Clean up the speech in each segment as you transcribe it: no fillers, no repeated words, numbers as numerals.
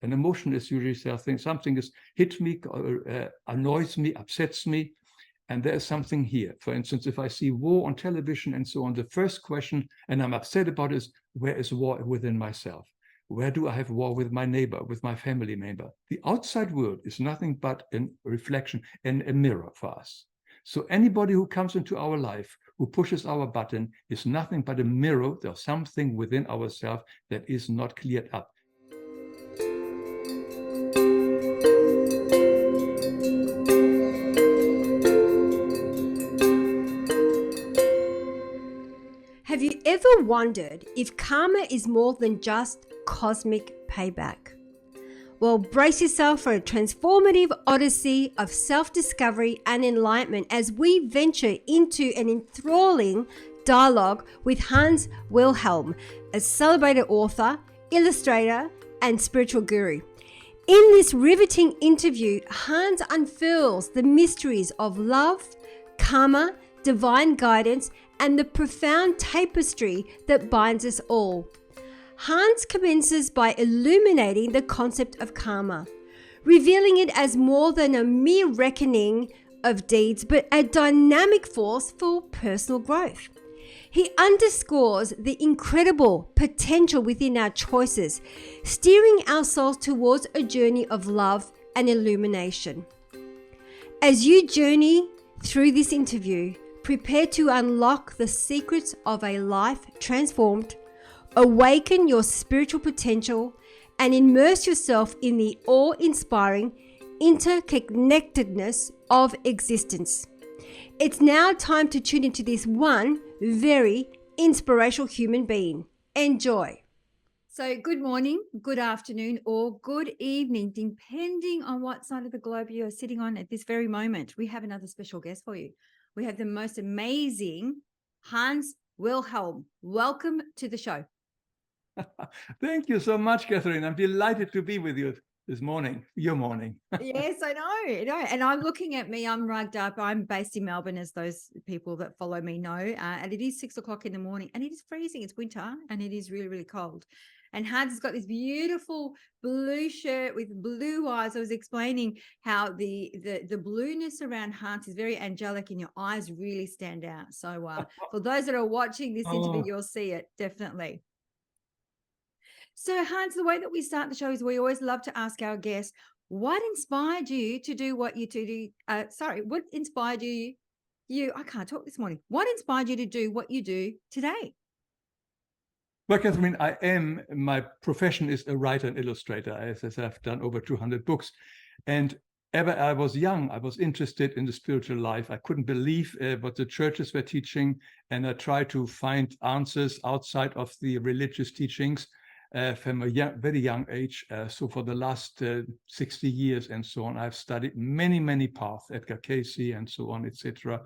An emotion is usually something is hit me, annoys me, upsets me, and there is something here. For instance, if I see war on television and so on, the first question, and I'm upset about, is where is war within myself? Where do I have war with my neighbor, with my family member? The outside world is nothing but a reflection and a mirror for us. So anybody who comes into our life, who pushes our button, is nothing but a mirror. There's something within ourselves that is not cleared up. Have you ever wondered if karma is more than just cosmic payback? Well, brace yourself for a transformative odyssey of self-discovery and enlightenment as we venture into an enthralling dialogue with Hans Wilhelm, a celebrated author, illustrator, and spiritual guru. In this riveting interview, Hans unfurls the mysteries of love, karma, divine guidance, and the profound tapestry that binds us all. Hans commences by illuminating the concept of karma, revealing it as more than a mere reckoning of deeds, but a dynamic force for personal growth. He underscores the incredible potential within our choices, steering our souls towards a journey of love and illumination. As you journey through this interview, prepare to unlock the secrets of a life transformed, awaken your spiritual potential, and immerse yourself in the awe-inspiring interconnectedness of existence. It's now time to tune into this one very inspirational human being. Enjoy. So good morning, good afternoon, or good evening, depending on what side of the globe you are sitting on at this very moment. We have another special guest for you. We have the most amazing Hans Wilhelm. Welcome to the show. Thank you so much, Catherine. I'm delighted to be with you this morning, your morning. Yes, I know. And I'm looking at me, I'm rugged up. I'm based in Melbourne, as those people that follow me know. And it is 6 o'clock in the morning and it is freezing. It's winter and it is really, really cold. And Hans has got this beautiful blue shirt with blue eyes. I was explaining how the blueness around Hans is very angelic and your eyes really stand out. So for those that are watching this interview, you'll see it definitely. So Hans, the way that we start the show is we always love to ask our guests, what inspired you to do what you do? What inspired you? I can't talk this morning. What inspired you to do what you do today? Well, Catherine, my profession is a writer and illustrator. As I've done over 200 books. And ever I was young, I was interested in the spiritual life. I couldn't believe what the churches were teaching. And I tried to find answers outside of the religious teachings. From a very young age. So for the last 60 years and so on, I've studied many, many paths, Edgar Cayce and so on, etc.,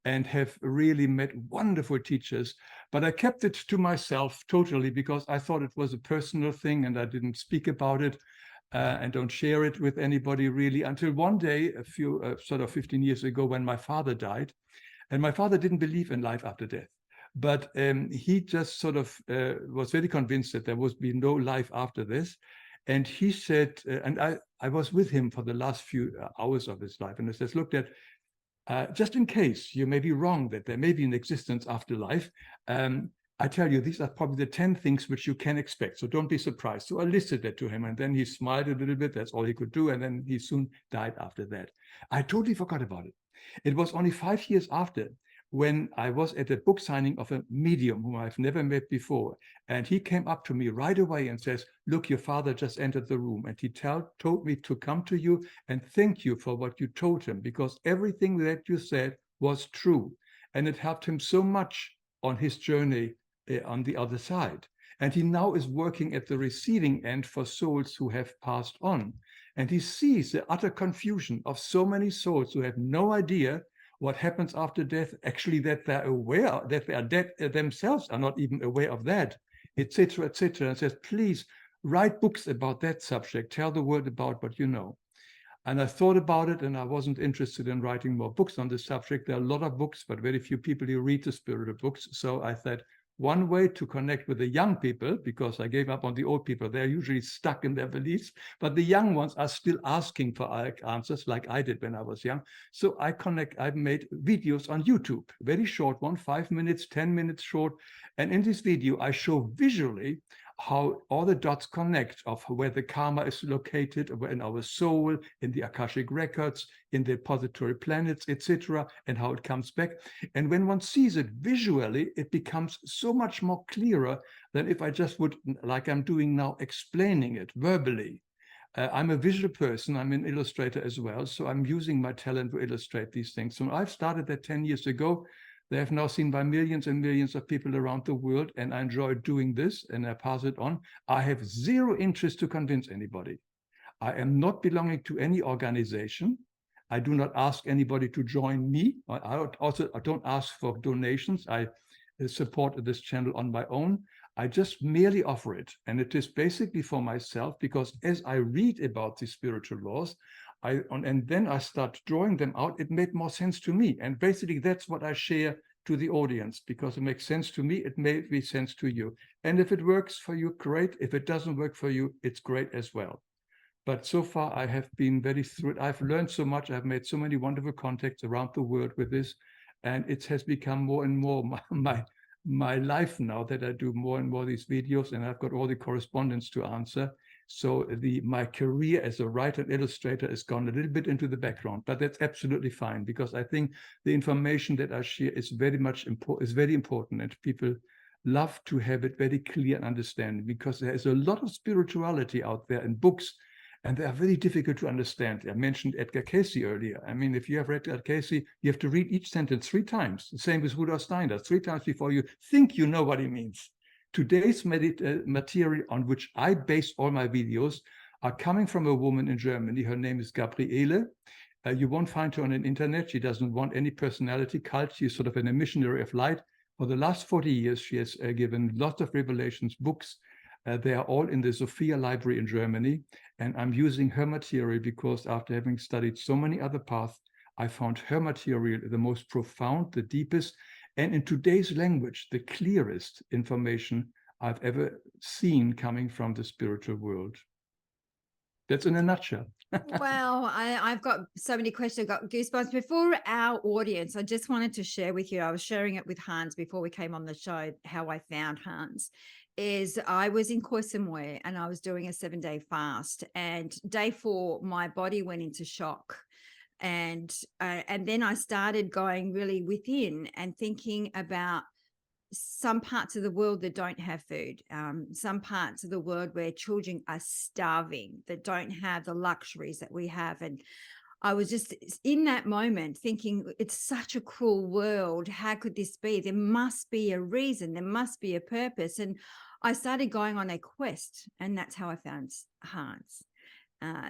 and have really met wonderful teachers. But I kept it to myself totally because I thought it was a personal thing and I didn't speak about it and don't share it with anybody really until one day, a few 15 years ago, when my father died. And my father didn't believe in life after death. But he just was very convinced that there would be no life after this. And he said, and I was with him for the last few hours of his life. And I said, look, just in case you may be wrong, that there may be an existence after life, I tell you, these are probably the 10 things which you can expect. So don't be surprised. So I listed that to him. And then he smiled a little bit. That's all he could do. And then he soon died after that. I totally forgot about it. It was only 5 years after, when I was at a book signing of a medium whom I've never met before. And he came up to me right away and says, look, your father just entered the room. And he told me to come to you and thank you for what you told him, because everything that you said was true. And it helped him so much on his journey on the other side. And he now is working at the receiving end for souls who have passed on. And he sees the utter confusion of so many souls who have no idea what happens after death, actually that they're aware that they are dead themselves, are not even aware of that, etc., etc. And says, please write books about that subject, tell the world about what you know. And I thought about it, and I wasn't interested in writing more books on this subject. There are a lot of books, but very few people who read the spiritual books. So I thought, One way to connect with the young people, because I gave up on the old people, they're usually stuck in their beliefs, but the young ones are still asking for answers like I did when I was young. So I've made videos on YouTube, very short one, 5 minutes, 10 minutes short. And in this video, I show visually how all the dots connect of where the karma is located, in our soul, in the Akashic records, in the repository planets, etc., and how it comes back. And when one sees it visually, it becomes so much more clearer than if I just would, like I'm doing now, explaining it verbally. I'm a visual person. I'm an illustrator as well. So I'm using my talent to illustrate these things. So I've started that 10 years ago. They have now seen by millions and millions of people around the world, and I enjoy doing this, and I pass it on. I have zero interest to convince anybody. I am not belonging to any organization. I do not ask anybody to join me. I don't ask for donations. I support this channel on my own. I just merely offer it. And it is basically for myself, because as I read about these spiritual laws, and then I start drawing them out, it made more sense to me. And basically that's what I share to the audience, because it makes sense to me, it may make sense to you. And if it works for you, great. If it doesn't work for you, it's great as well. But so far I have been very thrilled. I've learned so much. I've made so many wonderful contacts around the world with this. And it has become more and more my life now, that I do more and more these videos, and I've got all the correspondence to answer. So my career as a writer and illustrator has gone a little bit into the background, but that's absolutely fine, because I think the information that I share is very important, and people love to have it very clear and understand, because there is a lot of spirituality out there in books, and they are very difficult to understand. I mentioned Edgar Cayce earlier. I mean, if you have read Edgar Cayce, you have to read each sentence 3 times. The same with Rudolf Steiner, 3 times before you think you know what he means. Today's material on which I base all my videos are coming from a woman in Germany. Her name is Gabriele. You won't find her on the internet. She doesn't want any personality cult. She's sort of a missionary of light. For the last 40 years, she has given lots of revelations books. They are all in the Sophia Library in Germany. And I'm using her material because after having studied so many other paths, I found her material the most profound, the deepest, and in today's language, the clearest information I've ever seen coming from the spiritual world. That's in a nutshell. Well, I've got so many questions. I've got goosebumps. Before our audience, I just wanted to share with you, I was sharing it with Hans before we came on the show, how I found Hans. Is I was in Koh Samui and I was doing a 7-day fast, and day 4, my body went into shock. And then I started going really within and thinking about some parts of the world that don't have food, some parts of the world where children are starving, that don't have the luxuries that we have. And I was just in that moment thinking, it's such a cruel world. How could this be? There must be a reason. There must be a purpose. And I started going on a quest, and that's how I found Hans.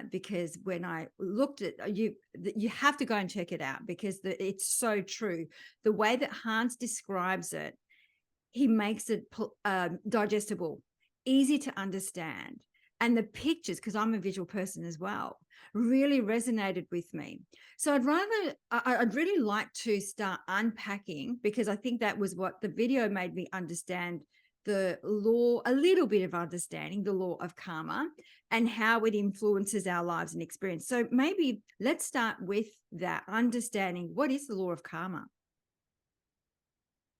Because when I looked at you have to go and check it out, because it's so true. The way that Hans describes it, he makes it digestible, easy to understand. And the pictures, because I'm a visual person as well, really resonated with me. So I'd really like to start unpacking, because I think that was what the video made me understand, the law, a little bit of understanding the law of karma and how it influences our lives and experience. So maybe let's start with that, understanding what is the law of karma.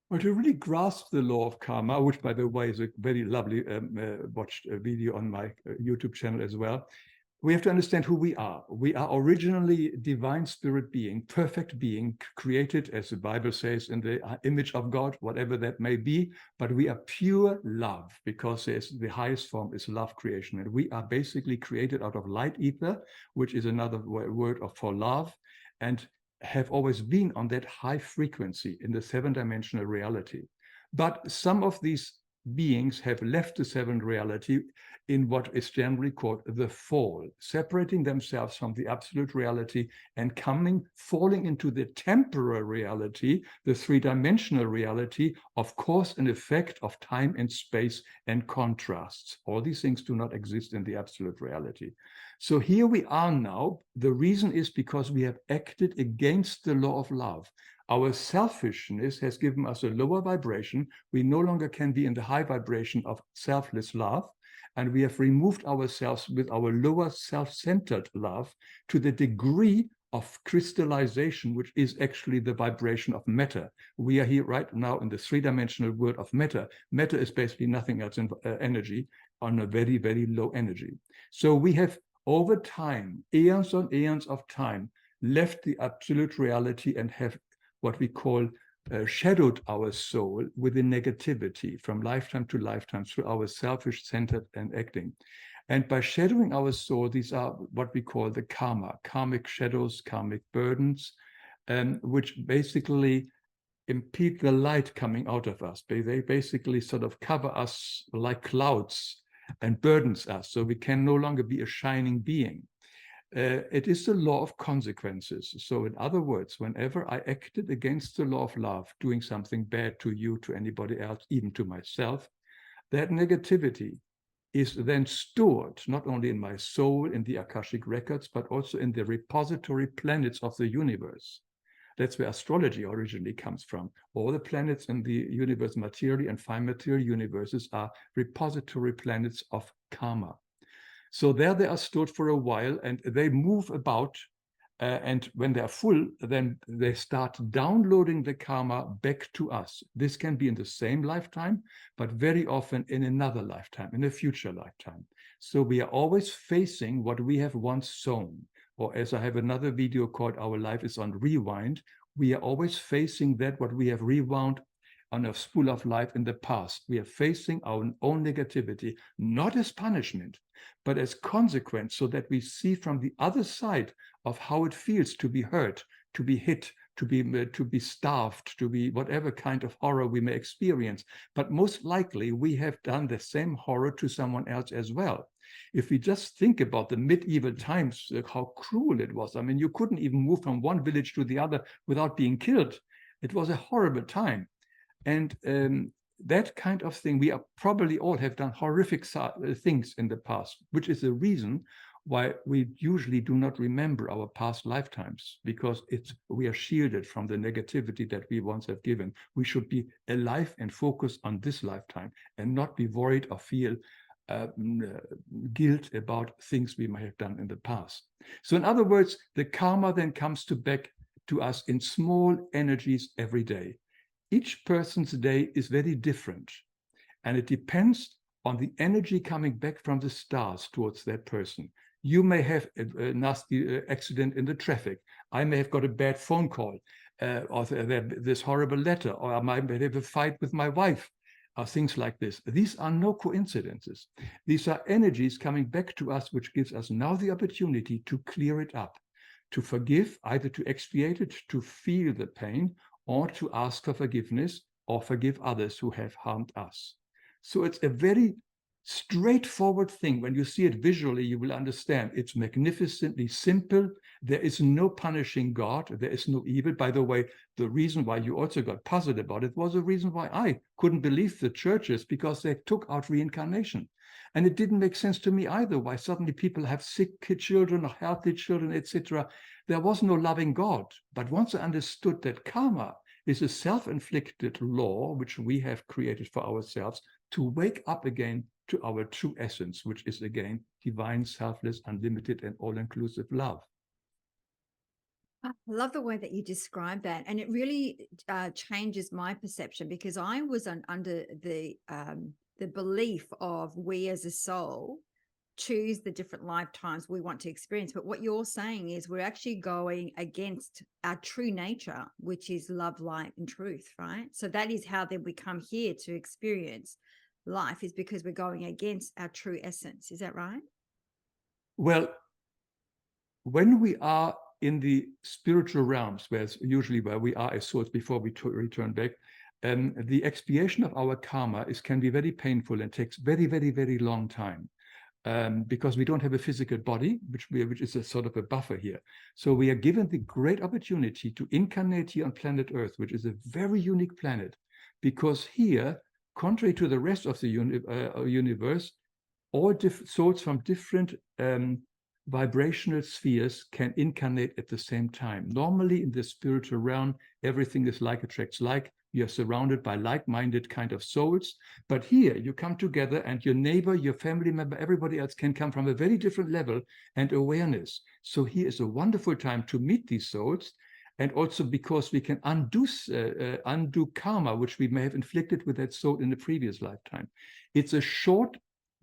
Well, to really grasp the law of karma, which, by the way, is a very lovely watched video on my YouTube channel as well, we have to understand who we are. We are originally divine spirit being, perfect being, created, as the Bible says, in the image of God, whatever that may be. But we are pure love, because the highest form is love creation. And we are basically created out of light ether, which is another word for love, and have always been on that high frequency in the 7-dimensional reality. But some of these beings have left the 7th reality in what is generally called the fall, separating themselves from the absolute reality and falling into the temporal reality, the 3-dimensional reality, of cause and effect of time and space and contrasts. All these things do not exist in the absolute reality. So here we are now. The reason is because we have acted against the law of love. Our selfishness has given us a lower vibration. We no longer can be in the high vibration of selfless love. And we have removed ourselves with our lower self-centered love to the degree of crystallization, which is actually the vibration of matter. We are here right now in the three-dimensional world of matter. Matter is basically nothing else than energy on a very, very low energy. So we have, over time, eons on eons of time, left the absolute reality and have what we call shadowed our soul with the negativity from lifetime to lifetime through our selfish centered and acting. And by shadowing our soul, these are what we call the karma, karmic shadows, karmic burdens, which basically impede the light coming out of us. They basically sort of cover us like clouds and burdens us, so we can no longer be a shining being. It is the law of consequences. So in other words, whenever I acted against the law of love, doing something bad to you, to anybody else, even to myself, that negativity is then stored not only in my soul, in the Akashic records, but also in the repository planets of the universe. That's where astrology originally comes from. All the planets in the universe, material and fine material universes, are repository planets of karma. So there they are stored for a while, and they move about. And when they're full, then they start downloading the karma back to us. This can be in the same lifetime, but very often in another lifetime, in a future lifetime. So we are always facing what we have once sown. Or as I have another video called Our Life is on Rewind, we are always facing that, what we have rewound on a spool of life in the past. We are facing our own negativity, not as punishment, but as consequence, so that we see from the other side of how it feels to be hurt, to be hit, to be starved, to be whatever kind of horror we may experience. But most likely we have done the same horror to someone else as well. If we just think about the medieval times, how cruel it was. I mean, you couldn't even move from one village to the other without being killed. It was a horrible time. And that kind of thing, we are probably all have done horrific things in the past, which is the reason why we usually do not remember our past lifetimes, because we are shielded from the negativity that we once have given. We should be alive and focus on this lifetime and not be worried or feel guilt about things we may have done in the past. So in other words, the karma then comes back to us in small energies every day. Each person's day is very different, and it depends on the energy coming back from the stars towards that person. You may have a nasty accident in the traffic. I may have got a bad phone call, or this horrible letter, or I might have a fight with my wife, or things like this. These are no coincidences. These are energies coming back to us, which gives us now the opportunity to clear it up, to forgive, either to expiate it, to feel the pain, or to ask for forgiveness or forgive others who have harmed us. So it's a very straightforward thing. When you see it visually, you will understand it's magnificently simple. There is no punishing God. There is no evil. By the way, the reason why you also got puzzled about it was the reason why I couldn't believe the churches, because they took out reincarnation. And it didn't make sense to me either, why suddenly people have sick children or healthy children, etc. There was no loving God. But once I understood that karma is a self-inflicted law which we have created for ourselves to wake up again to our true essence, which is again divine, selfless, unlimited, and all-inclusive love. I love the way that you describe that, and it really changes my perception, because I was under the belief of we as a soul choose the different lifetimes we want to experience. But what you're saying is we're actually going against our true nature, which is love, light, and truth, right? So that is how then we come here to experience life, is because we're going against our true essence. Is that right? Well, when we are in the spiritual realms, usually where we are as souls before we return back, the expiation of our karma can be very painful and takes very, very, very long time. Because we don't have a physical body, which is a sort of a buffer here. So we are given the great opportunity to incarnate here on planet Earth, which is a very unique planet, because here, contrary to the rest of the universe, all souls from different vibrational spheres can incarnate at the same time. Normally in the spiritual realm, everything is like attracts like. You're surrounded by like-minded kind of souls. But here you come together and your neighbor, your family member, everybody else can come from a very different level and awareness. So here is a wonderful time to meet these souls. And also because we can undo karma, which we may have inflicted with that soul in the previous lifetime. It's a short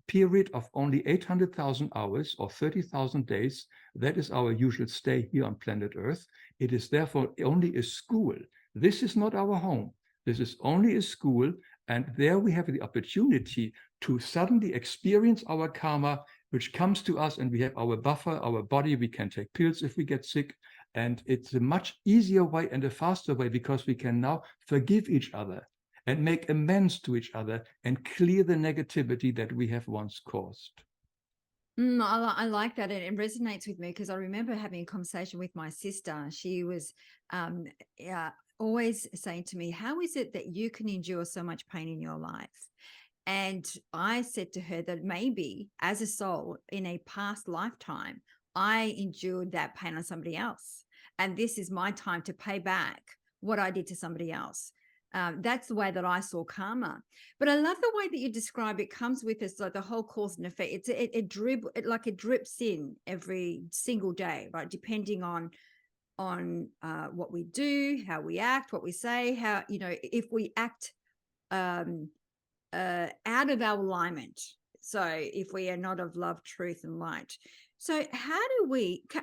period of only 800,000 hours or 30,000 days. That is our usual stay here on planet Earth. It is therefore only a school. This is not our home. This is only a school. And there we have the opportunity to suddenly experience our karma, which comes to us, and we have our buffer, our body. We can take pills if we get sick. And it's a much easier way and a faster way because we can now forgive each other and make amends to each other and clear the negativity that we have once caused. I like that. It resonates with me because I remember having a conversation with my sister. She was always saying to me, how is it that you can endure so much pain in your life? And I said to her that maybe as a soul in a past lifetime, I endured that pain on somebody else. And this is my time to pay back what I did to somebody else. That's the way that I saw karma. But I love the way that you describe it comes with us, like the whole cause and effect. It drips in every single day, right? Depending on what we do, how we act, what we say, how, if we act out of our alignment. So if we are not of love, truth, and light. So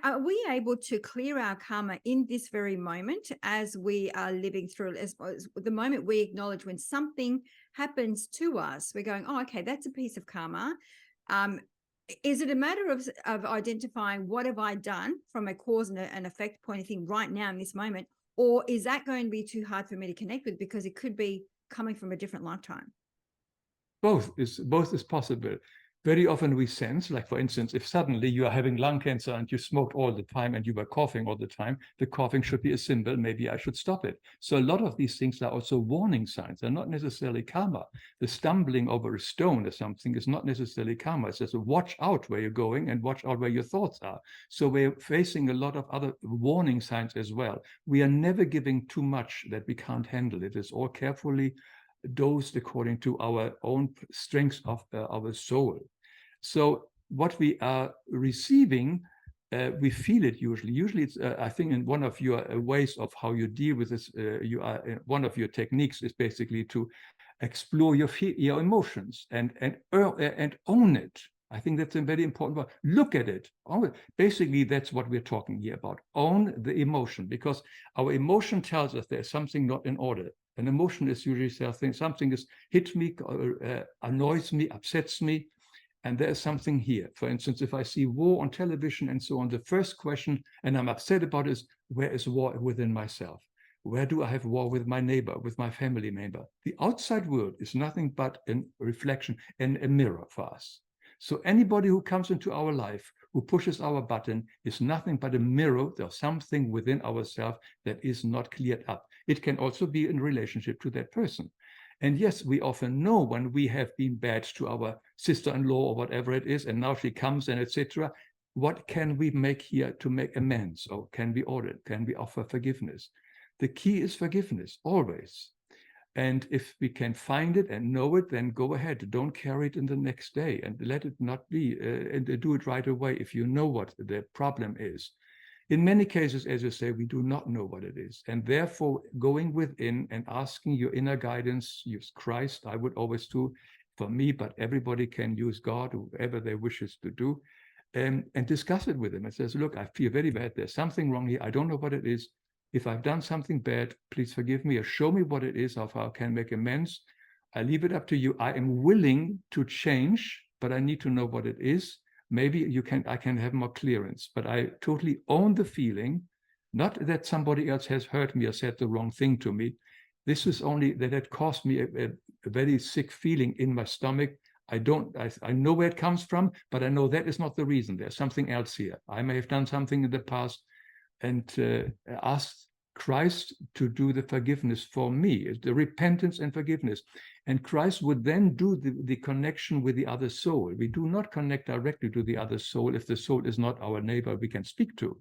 are we able to clear our karma in this very moment as we are living through, as the moment we acknowledge when something happens to us, we're going, oh, okay, that's a piece of karma. Is it a matter of identifying what have I done from a cause and effect point of thing right now in this moment? Or is that going to be too hard for me to connect with because it could be coming from a different lifetime? Both is possible. Very often we sense, like for instance, if suddenly you are having lung cancer and you smoked all the time and you were coughing all the time, the coughing should be a symbol, maybe I should stop it. So a lot of these things are also warning signs. They're not necessarily karma. The stumbling over a stone or something is not necessarily karma. It's just a watch out where you're going and watch out where your thoughts are. So we're facing a lot of other warning signs as well. We are never giving too much that we can't handle. It is all carefully dosed according to our own strengths of our soul. So what we are receiving, we feel it usually. Usually it's, I think in one of your ways of how you deal with this, one of your techniques is basically to explore your emotions and own it. I think that's a very important word. Look at it. Basically, that's what we're talking here about. Own the emotion, because our emotion tells us there's something not in order. An emotion is usually something is hits me, annoys me, upsets me, and there's something here. For instance, if I see war on television and so on, the first question, and I'm upset about, is where is war within myself? Where do I have war with my neighbor, with my family member? The outside world is nothing but a reflection and a mirror for us. So anybody who comes into our life, who pushes our button, is nothing but a mirror. There's something within ourselves that is not cleared up. It can also be in relationship to that person. And yes, we often know when we have been bad to our sister-in-law or whatever it is, and now she comes and etc. What can we make here to make amends? Or can we order? Can we offer forgiveness? The key is forgiveness, always. And if we can find it and know it, then go ahead. Don't carry it in the next day and let it not be, and do it right away if you know what the problem is. In many cases, as you say, we do not know what it is. And therefore, going within and asking your inner guidance, use Christ, I would always do for me, but everybody can use God, whoever they wishes to do, and discuss it with him. And says, look, I feel very bad. There's something wrong here. I don't know what it is. If I've done something bad, please forgive me or show me what it is, how I can make amends. I leave it up to you. I am willing to change, but I need to know what it is. Maybe I can have more clearance, but I totally own the feeling, not that somebody else has hurt me or said the wrong thing to me. This is only that it caused me a very sick feeling in my stomach. I know where it comes from, but I know that is not the reason. There's something else here. I may have done something in the past, and ask Christ to do the forgiveness for me, the repentance and forgiveness. And Christ would then do the connection with the other soul. We do not connect directly to the other soul if the soul is not our neighbor we can speak to.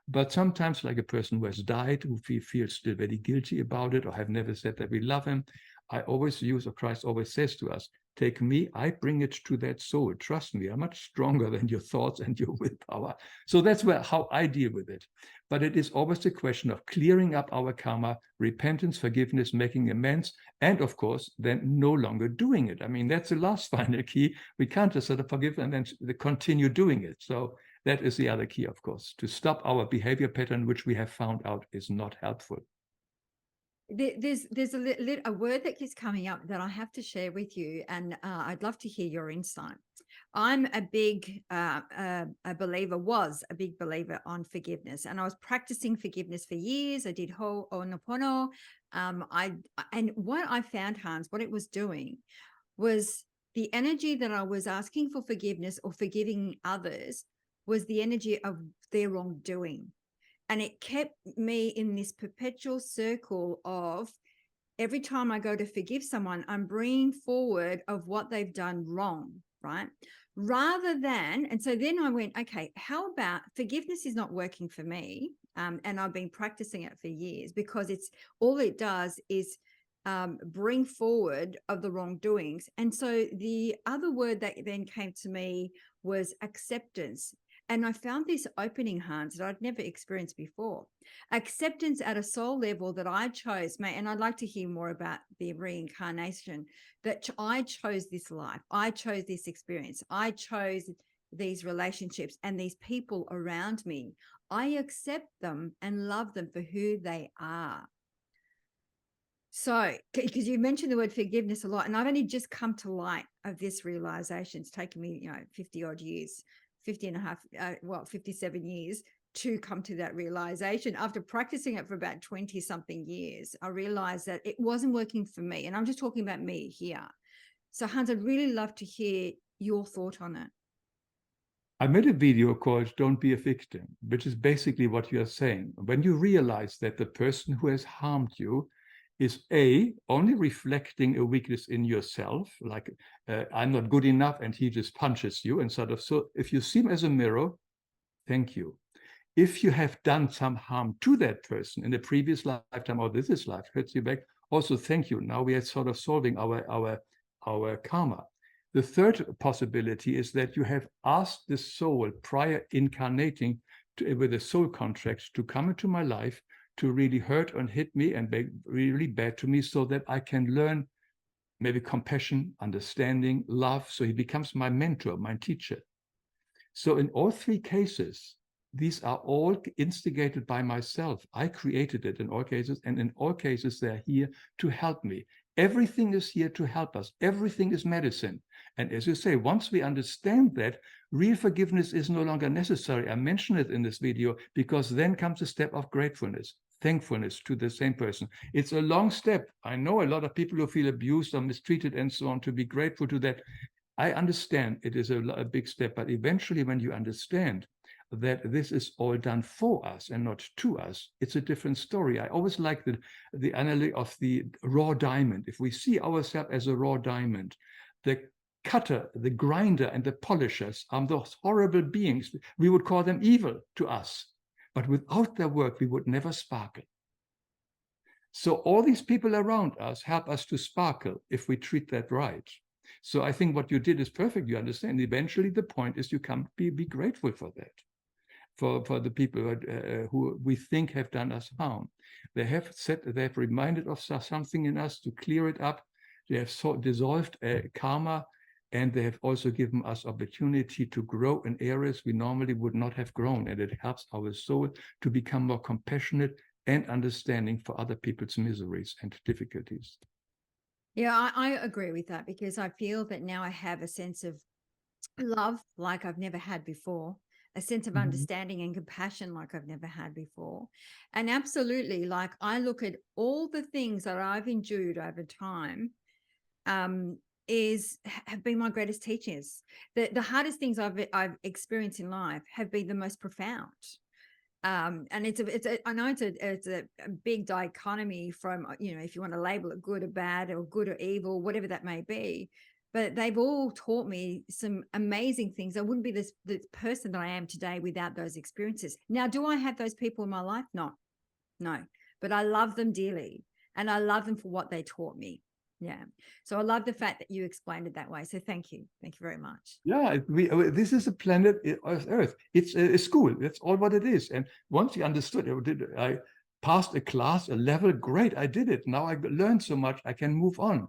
But sometimes, like a person who has died, who feels still very guilty about it, or have never said that we love him, I always use, or Christ always says to us, take me, I bring it to that soul. Trust me, I'm much stronger than your thoughts and your willpower. So that's how I deal with it. But it is always a question of clearing up our karma, repentance, forgiveness, making amends, and of course, then no longer doing it. I mean, that's the last final key. We can't just sort of forgive and then continue doing it. So that is the other key, of course, to stop our behavior pattern, which we have found out is not helpful. There's a word that keeps coming up that I have to share with you, and I'd love to hear your insight. I'm a big was a big believer on forgiveness, and I was practicing forgiveness for years. I did Ho'oponopono. And what I found, Hans, what it was doing was the energy that I was asking for forgiveness or forgiving others was the energy of their wrongdoing. And it kept me in this perpetual circle of every time I go to forgive someone, I'm bringing forward of what they've done wrong, right? Rather than, and so then I went, okay, how about forgiveness is not working for me. And I've been practicing it for years because it's all it does is bring forward of the wrongdoings. And so the other word that then came to me was acceptance. And I found this opening, Hans, that I'd never experienced before. Acceptance at a soul level that I chose, and I'd like to hear more about the reincarnation, that I chose this life. I chose this experience. I chose these relationships and these people around me. I accept them and love them for who they are. So, because you mentioned the word forgiveness a lot, and I've only just come to light of this realization. It's taken me, 50 odd years. 50 and a half, 57 years to come to that realization. After practicing it for about 20 something years, I realized that it wasn't working for me. And I'm just talking about me here. So Hans, I'd really love to hear your thought on it. I made a video called Don't Be a Victim, which is basically what you're saying. When you realize that the person who has harmed you is only reflecting a weakness in yourself, like I'm not good enough and he just punches you, and sort of, so if you see him as a mirror, thank you. If you have done some harm to that person in a previous lifetime or this life, hurts you back, also thank you. Now we are sort of solving our karma. The third possibility is that you have asked the soul prior incarnating with a soul contract to come into my life to really hurt and hit me and be really bad to me so that I can learn maybe compassion, understanding, love. So he becomes my mentor, my teacher. So in all three cases, these are all instigated by myself. I created it in all cases, and in all cases, they're here to help me. Everything is here to help us. Everything is medicine. And as you say, once we understand that, real forgiveness is no longer necessary. I mentioned it in this video because then comes a step of gratefulness, thankfulness to the same person. It's a long step. I know a lot of people who feel abused or mistreated and so on, to be grateful to that. I understand it is a big step, but eventually when you understand that this is all done for us and not to us, it's a different story. I always like the analogy of the raw diamond. If we see ourselves as a raw diamond, the cutter, the grinder, and the polishers are those horrible beings. We would call them evil to us. But without their work, we would never sparkle. So all these people around us help us to sparkle if we treat that right. So I think what you did is perfect. You understand. Eventually, the point is you come be grateful for that, for the people who we think have done us harm. They have reminded us of something in us to clear it up. They have dissolved karma, and they have also given us opportunity to grow in areas we normally would not have grown. And it helps our soul to become more compassionate and understanding for other people's miseries and difficulties. Yeah, I agree with that, because I feel that now I have a sense of love like I've never had before, a sense of understanding and compassion like I've never had before. And absolutely, like I look at all the things that I've endured over time, have been my greatest teachers. The hardest things I've experienced in life have been the most profound. And I know it's a big dichotomy from, if you want to label it good or bad or good or evil, whatever that may be. But they've all taught me some amazing things. I wouldn't be the person that I am today without those experiences. Now, do I have those people in my life? No. But I love them dearly, and I love them for what they taught me. Yeah. So I love the fact that you explained it that way. So thank you. Thank you very much. Yeah, this is a planet Earth. It's a school. That's all what it is. And once you understood it, I passed a class, a level. Great, I did it. Now I learned so much. I can move on.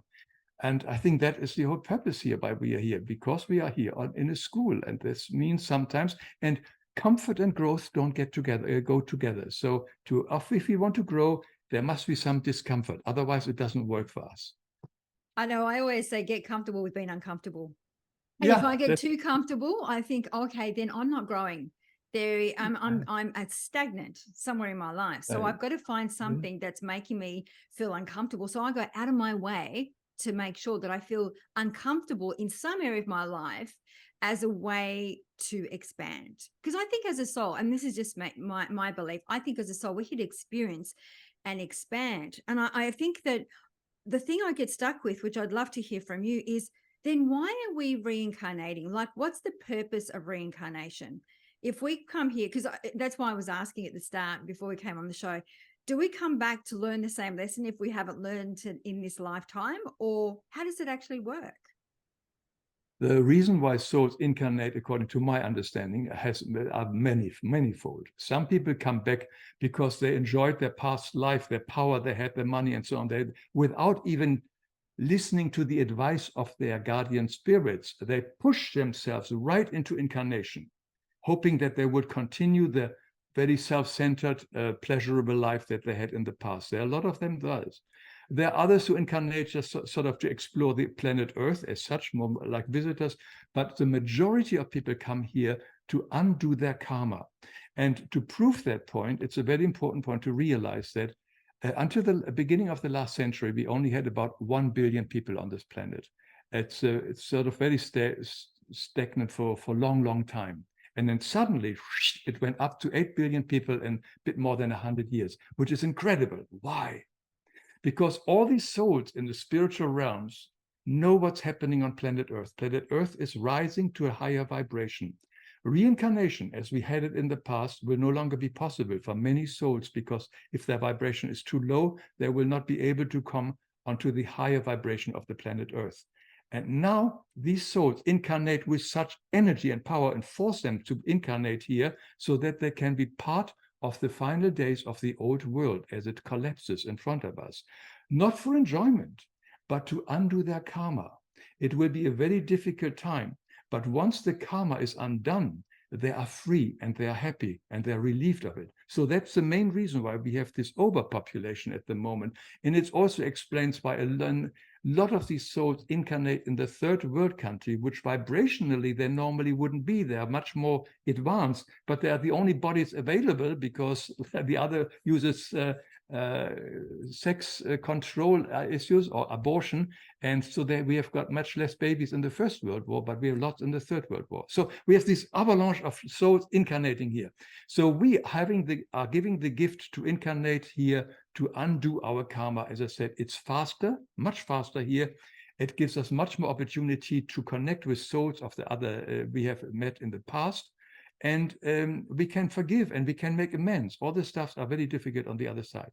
And I think that is the whole purpose here. Why we are here, because we are here in a school, and this means sometimes. And comfort and growth don't go together. So if we want to grow, there must be some discomfort. Otherwise, it doesn't work for us. I know. I always say get comfortable with being uncomfortable. And Yeah, if I get too comfortable, I think, okay, then I'm not growing. I'm stagnant somewhere in my life. So I've got to find something that's making me feel uncomfortable. So I go out of my way to make sure that I feel uncomfortable in some area of my life as a way to expand. Because I think as a soul, and this is just my belief, I think as a soul, we're here to experience and expand. And I think that the thing I get stuck with, which I'd love to hear from you, is then why are we reincarnating? Like, what's the purpose of reincarnation? If we come here, because that's why I was asking at the start before we came on the show, do we come back to learn the same lesson if we haven't learned it in this lifetime, or how does it actually work? The reason why souls incarnate, according to my understanding, are manifold. Some people come back because they enjoyed their past life, their power, they had the money and so on. Without even listening to the advice of their guardian spirits, they push themselves right into incarnation, hoping that they would continue the very self-centered, pleasurable life that they had in the past. There are a lot of them does. There are others who incarnate just sort of to explore the planet Earth as such, more like visitors, but the majority of people come here to undo their karma. And to prove that point, it's a very important point to realize that until the beginning of the last century, we only had about 1 billion people on this planet. It's sort of very stagnant for a long time. And then suddenly it went up to 8 billion people in a bit more than 100 years, which is incredible. Why? Because all these souls in the spiritual realms know what's happening on planet Earth. Planet Earth is rising to a higher vibration. Reincarnation, as we had it in the past, will no longer be possible for many souls, because if their vibration is too low, they will not be able to come onto the higher vibration of the planet Earth. And now these souls incarnate with such energy and power and force them to incarnate here so that they can be part of the final days of the old world as it collapses in front of us, not for enjoyment, but to undo their karma. It will be a very difficult time, but once the karma is undone, they are free and they are happy and they're relieved of it. So that's the main reason why we have this overpopulation at the moment. And it also explains why a lot of these souls incarnate in the third world country, which vibrationally they normally wouldn't be. They are much more advanced, but they are the only bodies available because the other uses sex control issues or abortion. And so we have got much less babies in the First World War, but we have lots in the Third World War. So we have this avalanche of souls incarnating here. So we are giving the gift to incarnate here to undo our karma. As I said, it's faster, much faster here. It gives us much more opportunity to connect with souls of the other we have met in the past. And we can forgive and we can make amends. All the stuffs are very difficult on the other side.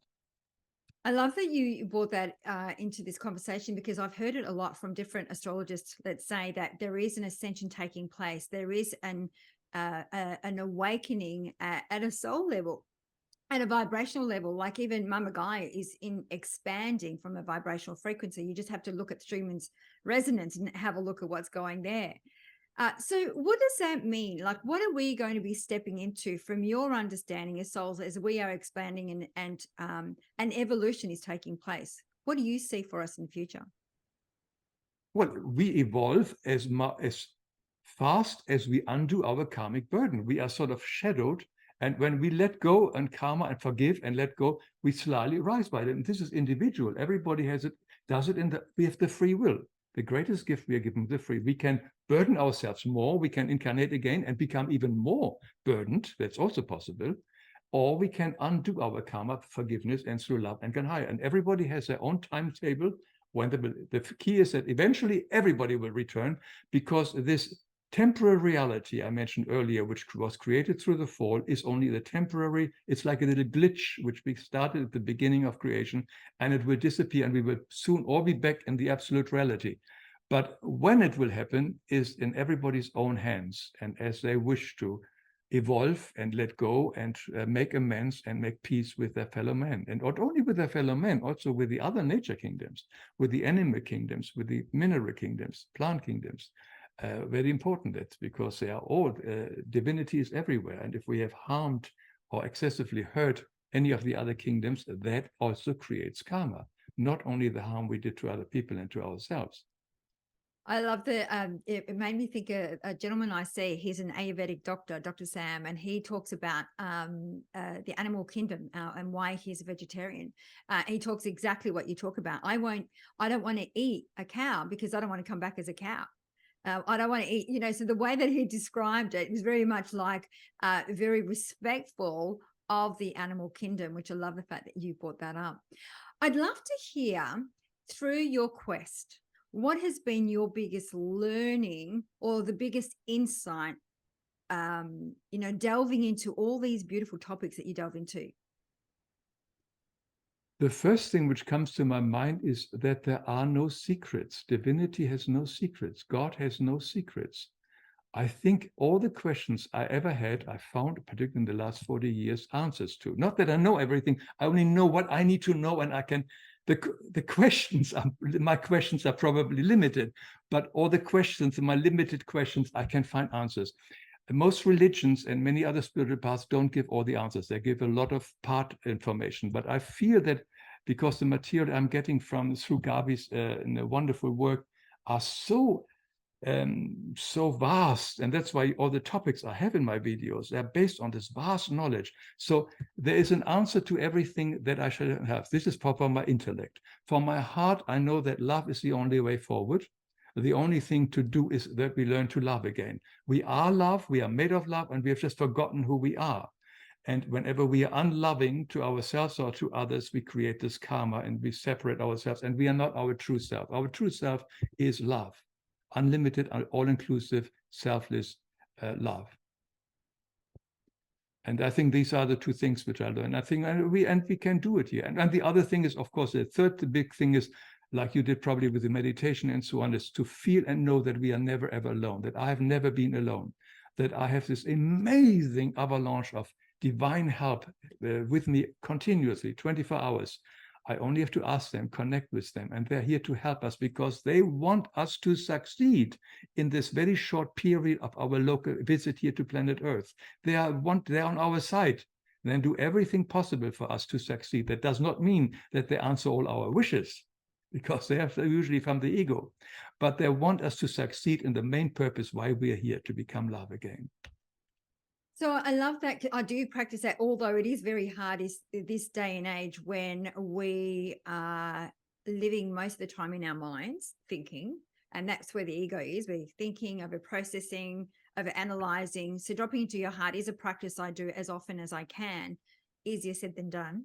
I love that you brought that into this conversation, because I've heard it a lot from different astrologists that say that there is an ascension taking place. There is an awakening at a soul level, at a vibrational level. Like even Mama Gaia is expanding from a vibrational frequency. You just have to look at Schumann's resonance and have a look at what's going there. So what does that mean? Like, what are we going to be stepping into from your understanding as souls as we are expanding and evolution is taking place? What do you see for us in the future? Well, we evolve as fast as we undo our karmic burden. We are sort of shadowed. And when we let go and karma and forgive and let go, we slightly rise by it. And this is individual. Everybody has it, does it we have the free will. The greatest gift we are given, the free. We can burden ourselves more. We can incarnate again and become even more burdened. That's also possible. or we can undo our karma, forgiveness, and through love and can higher. And everybody has their own timetable. When the key is that eventually everybody will return, because this temporary reality I mentioned earlier, which was created through the fall, is only the temporary. It's like a little glitch which we started at the beginning of creation, and it will disappear, and we will soon all be back in the absolute reality. But when it will happen is in everybody's own hands, and as they wish to evolve and let go and make amends and make peace with their fellow men. And not only with their fellow men, also with the other nature kingdoms, with the animal kingdoms, with the mineral kingdoms, plant kingdoms. Very important, that's because they are all, divinity is everywhere. And if we have harmed or excessively hurt any of the other kingdoms, that also creates karma, not only the harm we did to other people and to ourselves. I love the, it made me think of a gentleman I see, he's an Ayurvedic doctor, Dr. Sam, and he talks about the animal kingdom and why he's a vegetarian. He talks exactly what you talk about. I don't want to eat a cow because I don't want to come back as a cow. I don't want to eat, so the way that he described it was very much like very respectful of the animal kingdom, which I love the fact that you brought that up. I'd love to hear through your quest, what has been your biggest learning or the biggest insight, delving into all these beautiful topics that you delve into? The first thing which comes to my mind is that there are no secrets. Divinity has no secrets. God has no secrets. I think all the questions I ever had, I found, particularly in the last 40 years, answers to. Not that I know everything. I only know what I need to know, and I can. The questions, my questions are probably limited, but all the questions, my limited questions, I can find answers. Most religions and many other spiritual paths don't give all the answers. They give a lot of part information, but I feel that because the material I'm getting through Gabi's wonderful work are so vast, and that's why all the topics I have in my videos, they're based on this vast knowledge. So there is an answer to everything that I should have. This is for my intellect. For my heart, I know that love is the only way forward. The only thing to do is that we learn to love again. We are love, we are made of love, and we have just forgotten who we are. And whenever we are unloving to ourselves or to others, we create this karma and we separate ourselves, and we are not our true self. Our true self is love. Unlimited, all-inclusive, selfless love. And I think these are the two things which I learned. I think we can do it here. And the other thing is, of course, the big thing is, like you did probably with the meditation and so on, is to feel and know that we are never, ever alone, that I have never been alone, that I have this amazing avalanche of divine help with me continuously, 24 hours. I only have to ask them, connect with them, and they're here to help us because they want us to succeed in this very short period of our local visit here to planet Earth. They're on our side. Then do everything possible for us to succeed. That does not mean that they answer all our wishes, because they are usually from the ego, but they want us to succeed in the main purpose why we are here, to become love again. So I love that. I do practice that, although it is very hard is this day and age when we are living most of the time in our minds thinking, and that's where the ego is. We're thinking, over processing, over analyzing. So dropping into your heart is a practice I do as often as I can. Easier said than done.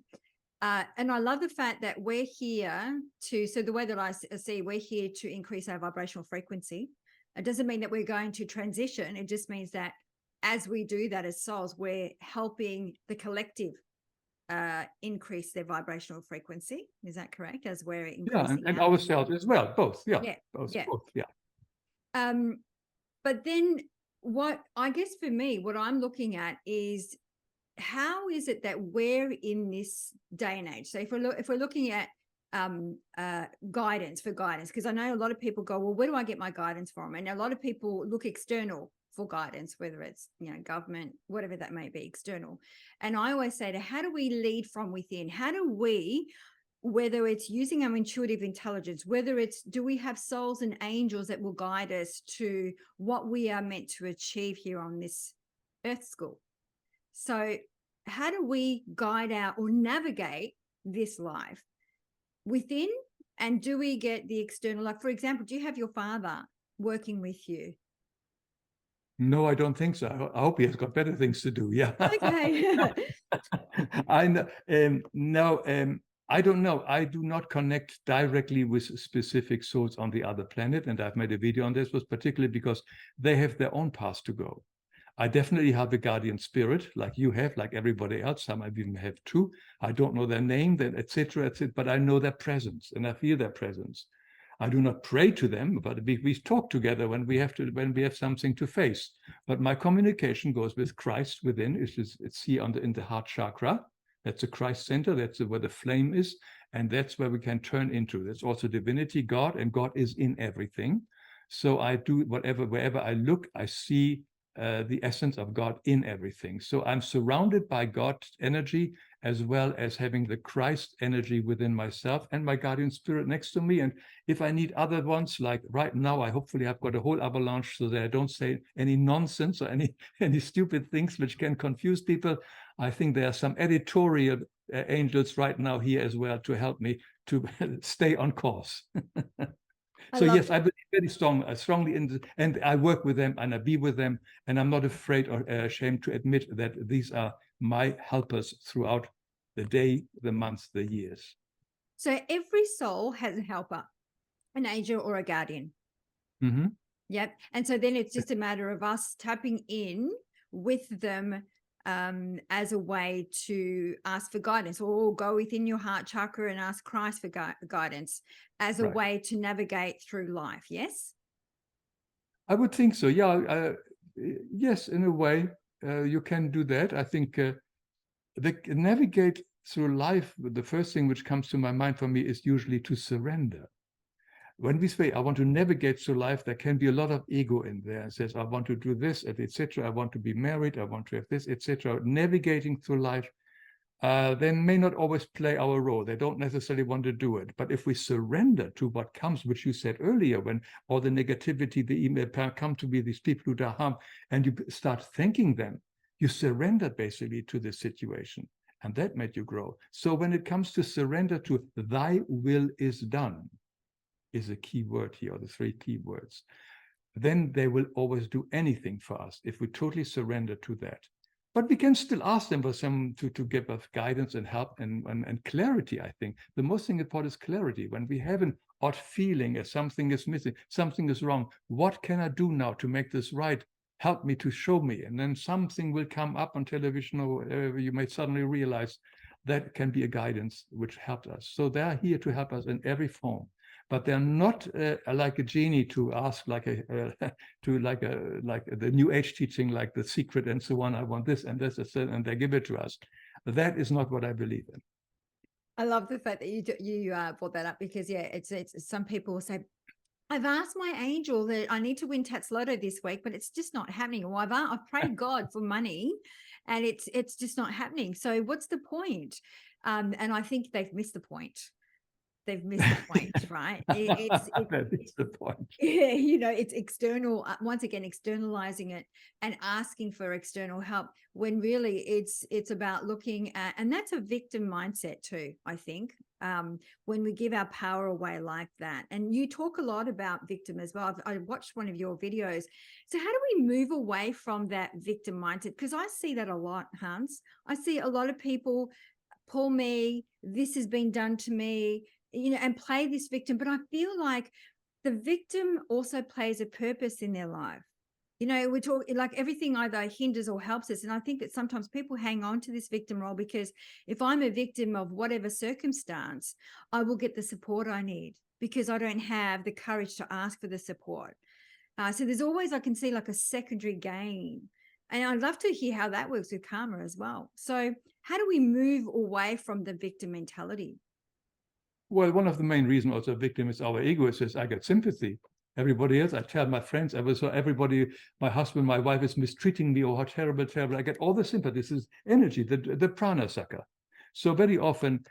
And I love the fact that we're here so the way that I see, we're here to increase our vibrational frequency. It doesn't mean that we're going to transition. It just means that as we do that as souls, we're helping the collective increase their vibrational frequency. Is that correct? As we're increasing, and ourselves as well, both. Both. But then, what I guess for me, what I'm looking at is, how is it that we're in this day and age? So if we're looking at guidance, because I know a lot of people go, well, where do I get my guidance from? And a lot of people look external for guidance, whether it's government, whatever that may be, external. And I always say, how do we lead from within? How do we, whether it's using our intuitive intelligence, whether it's, do we have souls and angels that will guide us to what we are meant to achieve here on this earth school? So how do we guide out or navigate this life within? And do we get the external? Like, for example, do you have your father working with you? No, I don't think so. I hope he has got better things to do. Yeah. Okay. I know. No, I don't know. I do not connect directly with specific souls on the other planet, and I've made a video on this, was particularly because they have their own path to go. I definitely have a guardian spirit, like you have, like everybody else. Some I even have too. I don't know their name, etc., but I know their presence and I feel their presence. I do not pray to them, but we talk together when we have something to face. But my communication goes with Christ within. It's here in the heart chakra. That's the Christ center. That's where the flame is, and that's where we can turn into. That's also divinity, God, and God is in everything. So I do wherever I look, I see the essence of God in everything. So I'm surrounded by God's energy, as well as having the Christ energy within myself and my guardian spirit next to me. And if I need other ones, like right now, I hopefully have got a whole avalanche so that I don't say any nonsense or any stupid things which can confuse people. I think there are some editorial angels right now here as well to help me to stay on course. So yes, I believe very strongly in and I work with them and I be with them, and I'm not afraid or ashamed to admit that these are my helpers throughout the day, the months, the years. So every soul has a helper, an angel or a guardian. Mm-hmm. Yep. And so then it's just a matter of us tapping in with them as a way to ask for guidance, or go within your heart chakra and ask Christ for guidance as a way to navigate through life. Yes? I would think so. Yeah. Yes, in a way, you can do that. I think navigate through life, the first thing which comes to my mind for me is usually to surrender. When we say, I want to navigate through life, there can be a lot of ego in there. It says, I want to do this, etc. I want to be married. I want to have this, etc. Navigating through life, then may not always play our role. They don't necessarily want to do it. But if we surrender to what comes, which you said earlier, when all the negativity, the email come to be these people who do harm, and you start thanking them, you surrender basically to the situation. And that made you grow. So when it comes to surrender to thy will is done, is a key word here, or the three key words, then they will always do anything for us if we totally surrender to that. But we can still ask them for some to give us guidance and help and clarity. I think the most thing important is clarity. When we have an odd feeling as something is missing, something is wrong, what can I do now to make this right? Help me, to show me. And then something will come up on television, or wherever you may suddenly realize that can be a guidance which helped us. So they are here to help us in every form. But they're not like a genie to ask, like the New Age teaching, like The Secret and so on. I want this and this, and they give it to us. That is not what I believe in. I love the fact that you brought that up, because it's some people will say, I've asked my angel that I need to win Tats Lotto this week, but it's just not happening. Or I've prayed God for money, and it's just not happening. So what's the point? And I think they've missed the point. They've missed the point, right? That is the point. It's external, once again, externalizing it and asking for external help, when really it's about looking at, and that's a victim mindset too, I think, when we give our power away like that. And you talk a lot about victim as well. I watched one of your videos. So how do we move away from that victim mindset? Because I see that a lot, Hans. I see a lot of people, poor me, this has been done to me, and play this victim. But I feel like the victim also plays a purpose in their life. We're talking like everything either hinders or helps us. And I think that sometimes people hang on to this victim role because if I'm a victim of whatever circumstance, I will get the support I need because I don't have the courage to ask for the support. So there's always, I can see like a secondary gain. And I'd love to hear how that works with karma as well. So how do we move away from the victim mentality? Well, one of the main reasons also a victim is our ego. It says, I get sympathy. Everybody else, I tell my friends, everybody, my husband, my wife is mistreating me, or how terrible, terrible. I get all the sympathy. This is energy, the prana sucker. So very often,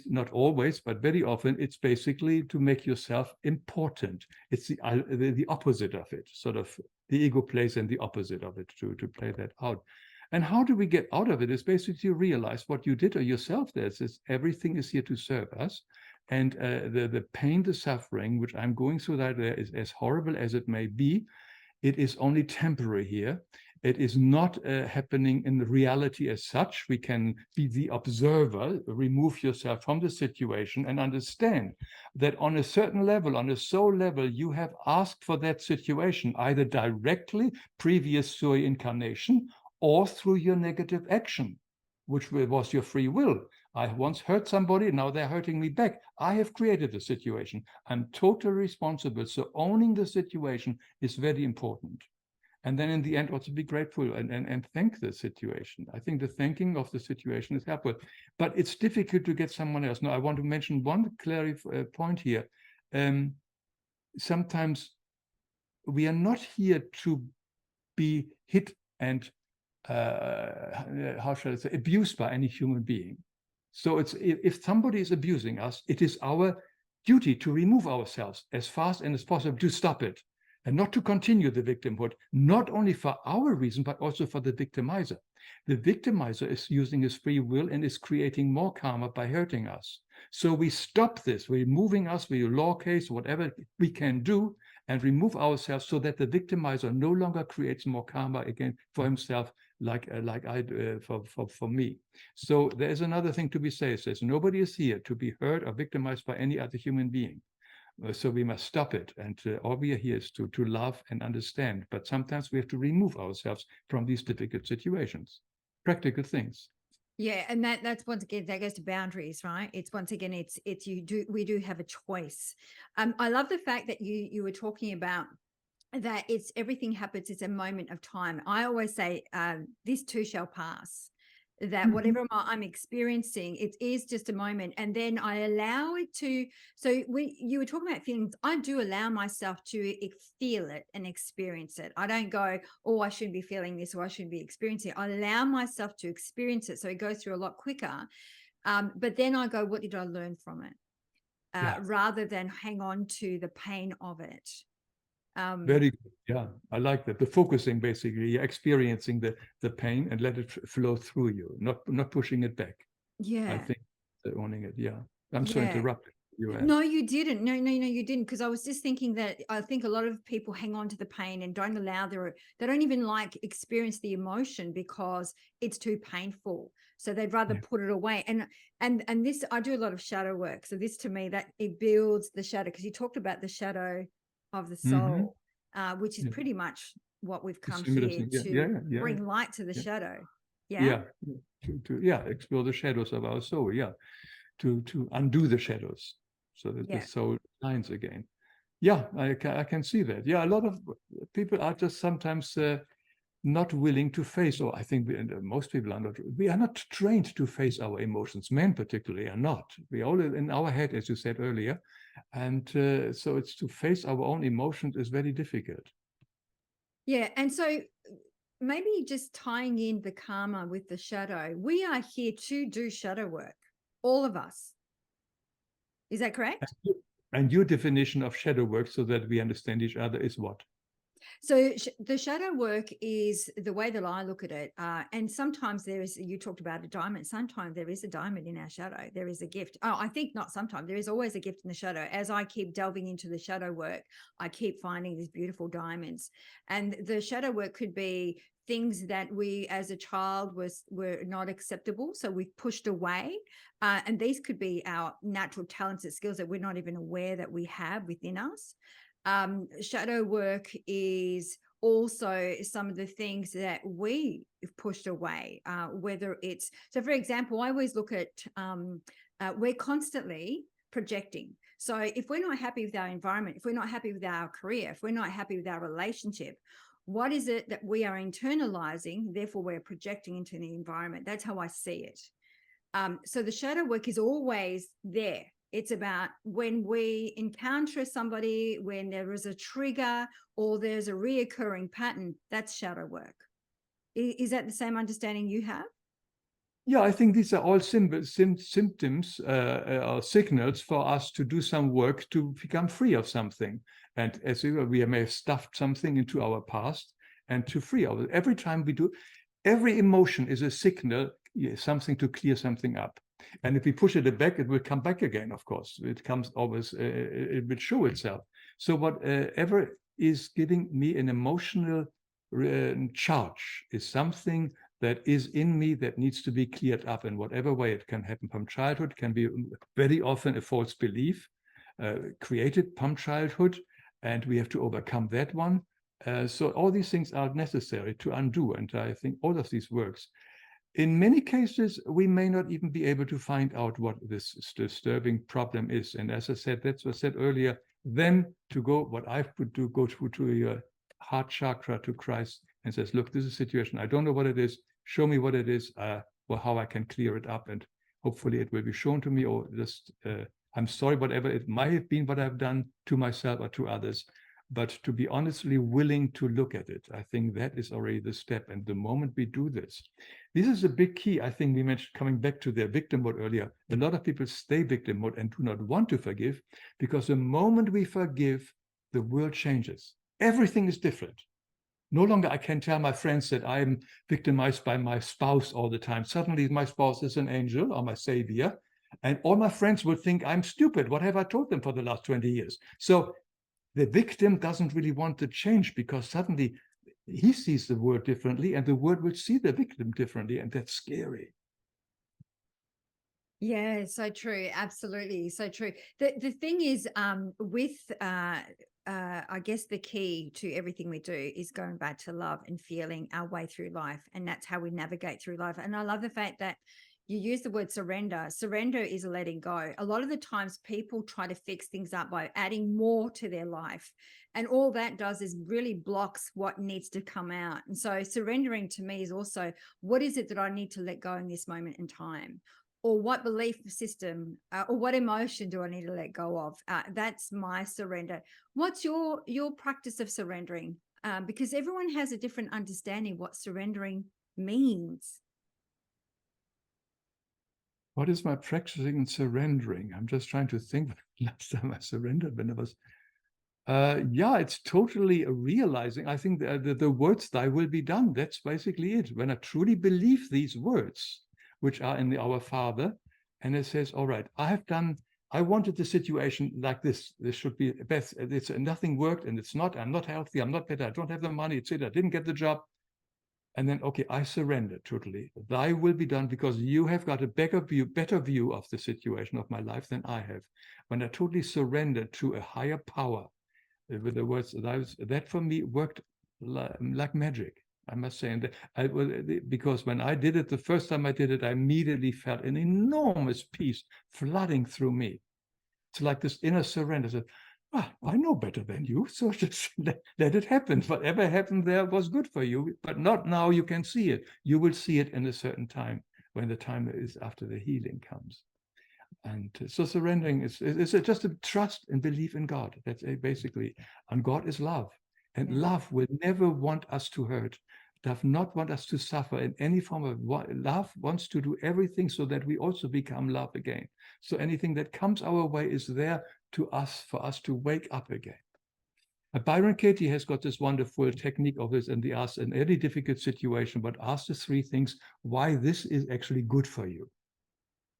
not always, but very often, it's basically to make yourself important. It's the opposite of it, sort of the ego plays in the opposite of it to play that out. And how do we get out of it? Is basically to realize what you did or yourself there. It says everything is here to serve us. And the pain, the suffering, which I'm going through that is as horrible as it may be, It is only temporary here. It is not happening in reality as such. We can be the observer, remove yourself from the situation and understand that on a certain level, on a soul level, you have asked for that situation, either directly, previous to your incarnation, or through your negative action, which was your free will. I once hurt somebody, now they're hurting me back. I have created the situation. I'm totally responsible. So owning the situation is very important. And then in the end, also be grateful and thank the situation. I think the thanking of the situation is helpful, but it's difficult to get someone else. Now, I want to mention one point here. Sometimes we are not here to be hit and how shall I say, abused by any human being. So it's if somebody is abusing us, it is our duty to remove ourselves as fast and as possible to stop it, and not to continue the victimhood, not only for our reason, but also for the victimizer. The victimizer is using his free will and is creating more karma by hurting us. So we stop this, we're moving us, we law case, whatever we can do, and remove ourselves so that the victimizer no longer creates more karma again for himself, like I for me. So there is another thing to be said. It says nobody is here to be hurt or victimized by any other human being. So we must stop it, and all we are here is to love and understand. But sometimes we have to remove ourselves from these difficult situations, practical things. Yeah, and that's once again, that goes to boundaries, right? It's once again, we do have a choice. I love the fact that you were talking about that it's everything happens, it's a moment of time. I always say this too shall pass, that whatever I'm experiencing, it is just a moment, and then I allow it to. So you were talking about feelings, I do allow myself to feel it and experience it. I don't go, oh, I shouldn't be feeling this, or I shouldn't be experiencing it. I allow myself to experience it, so it goes through a lot quicker. But then I go, what did I learn from it? Rather than hang on to the pain of it. Very good. Yeah, I like that. The focusing, basically, you're experiencing the pain and let it flow through you, not pushing it back. Yeah, I think owning it. Yeah, I'm so interrupted. No, you didn't. No, you didn't. Because I was just thinking that I think a lot of people hang on to the pain and don't allow they don't even like experience the emotion because it's too painful. So they'd rather put it away. And this, I do a lot of shadow work. So this, to me, that it builds the shadow, because you talked about the shadow of the soul, which is pretty much what we've come here to bring light to the shadow. To explore the shadows of our soul. To undo the shadows so that the soul shines again. I can see that. A lot of people are just sometimes not willing to face, or I think most people are not. We are not trained to face our emotions. Men particularly are not. We all in our head, as you said earlier, and so it's to face our own emotions is very difficult. Yeah, and so maybe just tying in the karma with the shadow, we are here to do shadow work, all of us. Is that correct? And your definition of shadow work, so that we understand each other, is what? So the shadow work is the way that I look at it. And sometimes you talked about a diamond. Sometimes there is a diamond in our shadow. There is a gift. Oh, I think not sometimes. There is always a gift in the shadow. As I keep delving into the shadow work, I keep finding these beautiful diamonds. And the shadow work could be things that we as a child were not acceptable, so we've pushed away, and these could be our natural talents and skills that we're not even aware that we have within us. Shadow work is also some of the things that we have pushed away, whether it's, so for example, I always look at we're constantly projecting. So if we're not happy with our environment, if we're not happy with our career, if we're not happy with our relationship, what is it that we are internalizing? Therefore, we're projecting into the environment. That's how I see it. So the shadow work is always there. It's about when we encounter somebody, when there is a trigger or there's a reoccurring pattern, that's shadow work. Is that the same understanding you have? I think these are all symptoms or signals for us to do some work to become free of something. And as we may have stuffed something into our past, and to free of it. Every time we do, every emotion is a signal, something to clear something up. And if we push it back, it will come back again, of course. It comes always, it will show itself. So whatever is giving me an emotional charge, is something that is in me that needs to be cleared up in whatever way. It can happen from childhood, can be very often a false belief created from childhood, and we have to overcome that one. So all these things are necessary to undo, and I think all of these works. In many cases, we may not even be able to find out what this disturbing problem is. And as I said, that's what I said earlier, then to go, what I would do, go to your heart chakra, to Christ, and says, look, this is a situation. I don't know what it is. Show me what it is, or how I can clear it up. And hopefully it will be shown to me, or just, I'm sorry, whatever it might have been, what I've done to myself or to others. But to be honestly willing to look at it, I think that is already the step. And the moment we do this is a big key. I think we mentioned, coming back to their victim mode earlier, a lot of people stay victim mode and do not want to forgive, because the moment we forgive, the world changes. Everything is different. No longer I can tell my friends that I'm victimized by my spouse all the time. Suddenly my spouse is an angel or my savior, and all my friends would think I'm stupid. What have I told them for the last 20 years? So the victim doesn't really want to change, because suddenly he sees the world differently, and the world will see the victim differently, and that's scary. Yeah, so true. Absolutely. So true. The thing is, with I guess the key to everything we do is going back to love and feeling our way through life. And that's how we navigate through life. And I love the fact that you use the word surrender. Surrender is letting go. A lot of the times people try to fix things up by adding more to their life. And all that does is really blocks what needs to come out. And so surrendering to me is also, what is it that I need to let go in this moment in time? Or what belief system or what emotion do I need to let go of? That's my surrender. What's your practice of surrendering? Because everyone has a different understanding what surrendering means. What is my practicing and surrendering? I'm just trying to think. Last time I surrendered, when I was, yeah, it's totally realizing. I think the words "Thy will be done." That's basically it. When I truly believe these words, which are in the Our Father, and it says, all right, I wanted the situation like this. This should be best. It's nothing worked, and it's not. I'm not healthy. I'm not better. I don't have the money. Etc. I didn't get the job. And then, okay, I surrender totally. Thy will be done, because you have got a better view of the situation of my life than I have. When I totally surrender to a higher power, with the words, that for me worked like magic, I must say. And because when I did it, the first time I did it, I immediately felt an enormous peace flooding through me. It's like this inner surrender. So, I know better than you, so just let it happen. Whatever happened there was good for you, but not now. You can see it. You will see it in a certain time, when the time is after the healing comes. And so surrendering is just a trust and belief in God. That's basically, and God is love. And love will never want us to hurt, does not want us to suffer in any form of love, wants to do everything so that we also become love again. So anything that comes our way is there for us to wake up again. Byron Katie has got this wonderful technique of this, and they ask in any difficult situation, but ask the three things why this is actually good for you.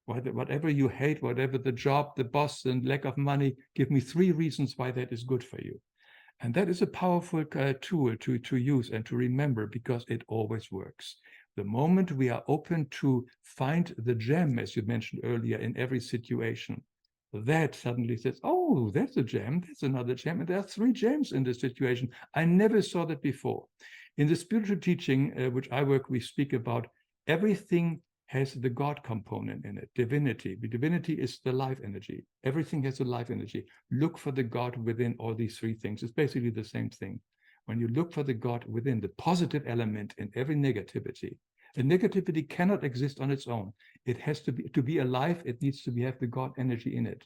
Whatever you hate, whatever the job, the boss, and lack of money, give me three reasons why that is good for you. And that is a powerful tool to use and to remember, because it always works. The moment we are open to find the gem, as you mentioned earlier, in every situation, that suddenly says, oh, that's a gem, that's another gem, and there are three gems in this situation. I never saw that before. In the spiritual teaching, which I work, we speak about everything has the God component in it, divinity. The divinity is the life energy. Everything has a life energy. Look for the God within all these three things. It's basically the same thing. When you look for the God within, the positive element in every negativity, the negativity cannot exist on its own. It has to be alive, it needs to have the God energy in it.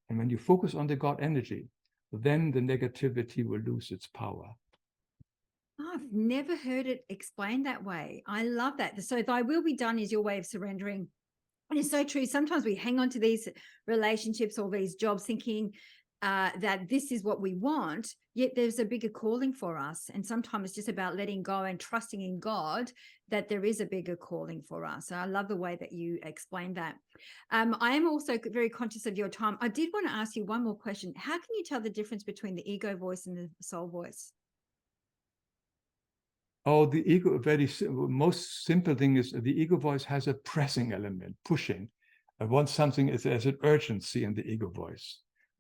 And when you focus on the God energy, then the negativity will lose its power. I've never heard it explained that way. I love that. So thy will be done is your way of surrendering. And it's so true. Sometimes we hang on to these relationships or these jobs thinking, that this is what we want, yet there's a bigger calling for us. And sometimes it's just about letting go and trusting in God that there is a bigger calling for us. So I love the way that you explained that. I am also very conscious of your time. I did want to ask you one more question. How can you tell the difference between the ego voice and the soul voice? Oh, the ego, most simple thing is the ego voice has a pressing element, pushing. I want something, there's an urgency in the ego voice.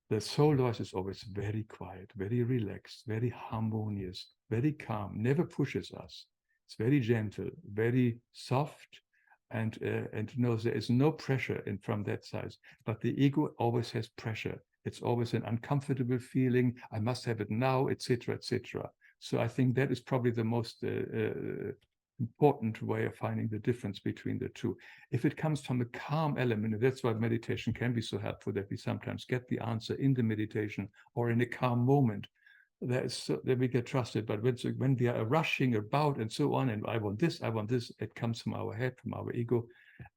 The soul voice is always very quiet, very relaxed, very harmonious, very calm, never pushes us. It's very gentle, very soft, and knows there is no pressure from that side. But the ego always has pressure. It's always an uncomfortable feeling. I must have it now, etc., etc. So I think that is probably the most important way of finding the difference between the two. If it comes from a calm element, and that's why meditation can be so helpful, that we sometimes get the answer in the meditation or in a calm moment, that we get trusted. But when we are rushing about and so on, and I want this, it comes from our head, from our ego,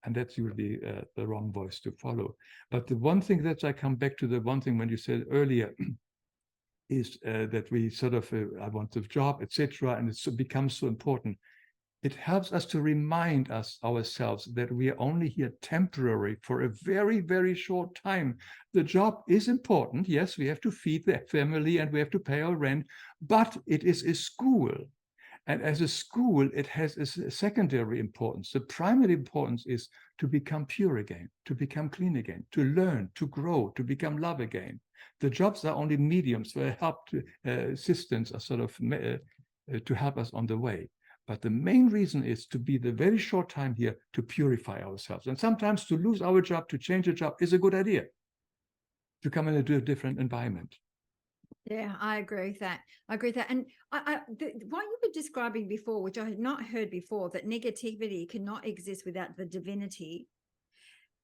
and that's usually the wrong voice to follow. But the one thing that I come back to, the one thing when you said earlier, is that we sort of, I want the job, etc., and it becomes so important. It helps us to remind ourselves that we are only here temporary for a very, very short time. The job is important. Yes, we have to feed the family and we have to pay our rent, but it is a school. And as a school, it has a secondary importance. The primary importance is to become pure again, to become clean again, to learn, to grow, to become love again. The jobs are only mediums for help, assistance, are sort of to help us on the way. But the main reason is to be the very short time here to purify ourselves. And sometimes to lose our job, to change a job is a good idea, to come into a different environment. Yeah, I agree with that. I agree with that. And what you were describing before, which I had not heard before, that negativity cannot exist without the divinity.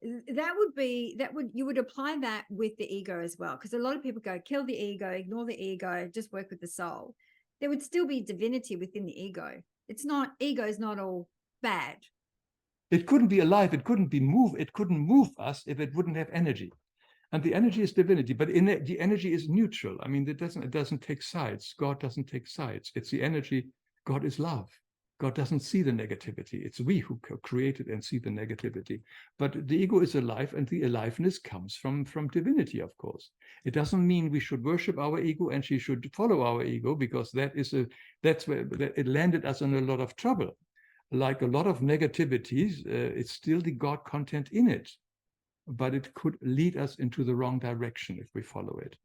You would apply that with the ego as well. Because a lot of people go, kill the ego, ignore the ego, just work with the soul. There would still be divinity within the ego. Ego is not all bad. It couldn't be alive. It couldn't move us if it wouldn't have energy. And the energy is divinity, but the energy is neutral. I mean, it doesn't take sides. God doesn't take sides. It's the energy. God is love. God doesn't see the negativity. It's we who create it and see the negativity. But the ego is alive, and the aliveness comes from divinity, of course. It doesn't mean we should worship our ego and she should follow our ego, because that's where it landed us in a lot of trouble. Like a lot of negativities, it's still the God content in it, but it could lead us into the wrong direction if we follow it.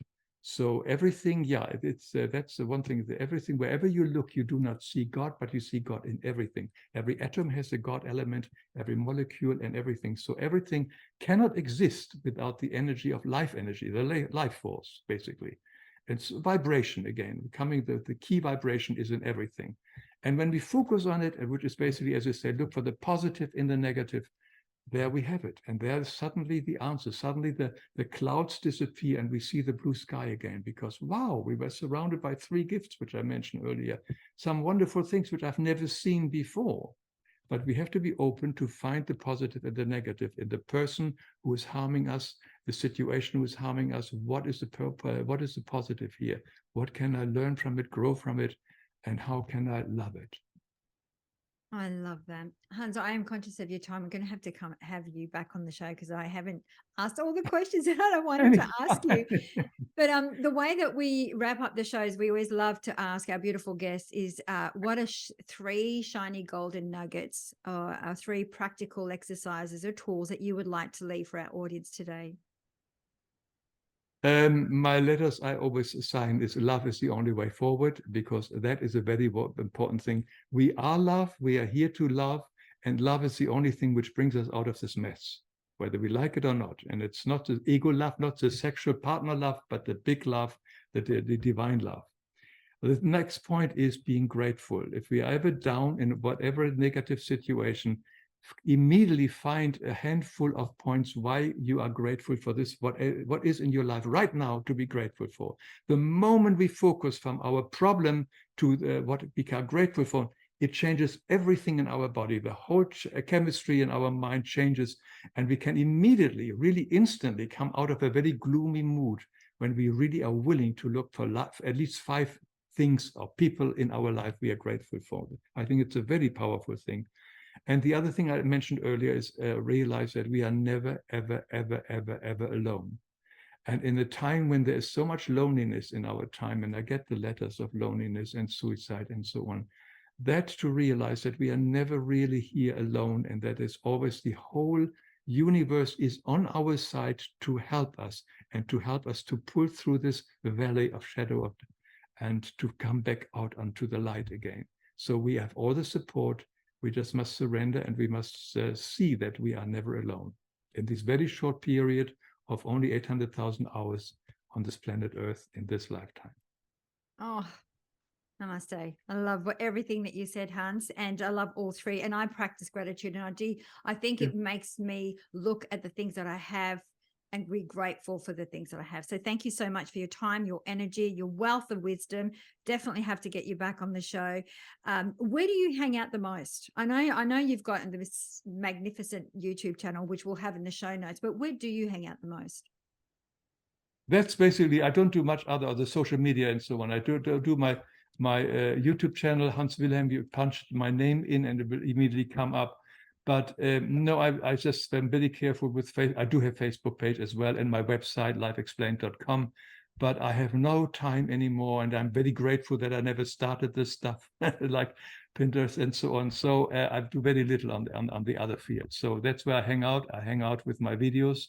So everything, that's the one thing, everything, wherever you look, you do not see God, but you see God in everything. Every atom has a God element, every molecule and everything. So everything cannot exist without the energy of life energy, the life force, basically. It's vibration again, the key vibration is in everything. And when we focus on it, which is basically, as I said, look for the positive in the negative, there we have it. And there's suddenly the answer. Suddenly the clouds disappear and we see the blue sky again, because, wow, we were surrounded by 3 gifts, which I mentioned earlier. Some wonderful things which I've never seen before. But we have to be open to find the positive and the negative in the person who is harming us, the situation who is harming us. What is the positive here? What can I learn from it, grow from it, and how can I love it? I love that. Hans, I am conscious of your time. I'm going to have to have you back on the show, because I haven't asked all the questions that I wanted to ask you. But the way that we wrap up the shows, we always love to ask our beautiful guests is what are 3 shiny golden nuggets or 3 practical exercises or tools that you would like to leave for our audience today? My letters I always assign is love is the only way forward, because that is a very important thing. We are love, we are here to love, and love is the only thing which brings us out of this mess, whether we like it or not. And it's not the ego love, not the sexual partner love, but the big love, the divine love. The next point is being grateful. If we are ever down in whatever negative situation, immediately find a handful of points why you are grateful for this, what is in your life right now to be grateful for. The moment we focus from our problem to what we are grateful for, it changes everything in our body. The whole chemistry in our mind changes, and we can immediately, really instantly, come out of a very gloomy mood when we really are willing to look for life, at least 5 things or people in our life we are grateful for. I think it's a very powerful thing. And the other thing I mentioned earlier is realize that we are never, ever, ever, ever, ever alone. And in a time when there is so much loneliness in our time, and I get the letters of loneliness and suicide and so on, that to realize that we are never really here alone, and that is always the whole universe is on our side to help us, and to help us to pull through this valley of shadow and to come back out onto the light again. So we have all the support. We just must surrender, and we must see that we are never alone. In this very short period of only 800,000 hours on this planet Earth in this lifetime. Oh, namaste. I love everything that you said, Hans, and I love all 3. And I practice gratitude, and I think it makes me look at the things that I have and be grateful for the things that I have. So thank you so much for your time, your energy, your wealth of wisdom. Definitely have to get you back on the show. Where do you hang out the most? I know you've got this magnificent YouTube channel, which we'll have in the show notes, but where do you hang out the most? That's basically, I don't do much other the social media and so on. I do my YouTube channel, Hans Wilhelm. You punch my name in and it will immediately come up. But no, I just am very careful with I do have Facebook page as well, and my website, lifeexplained.com. But I have no time anymore, and I'm very grateful that I never started this stuff like Pinterest and so on. So I do very little on the other field. So that's where I hang out. I hang out with my videos.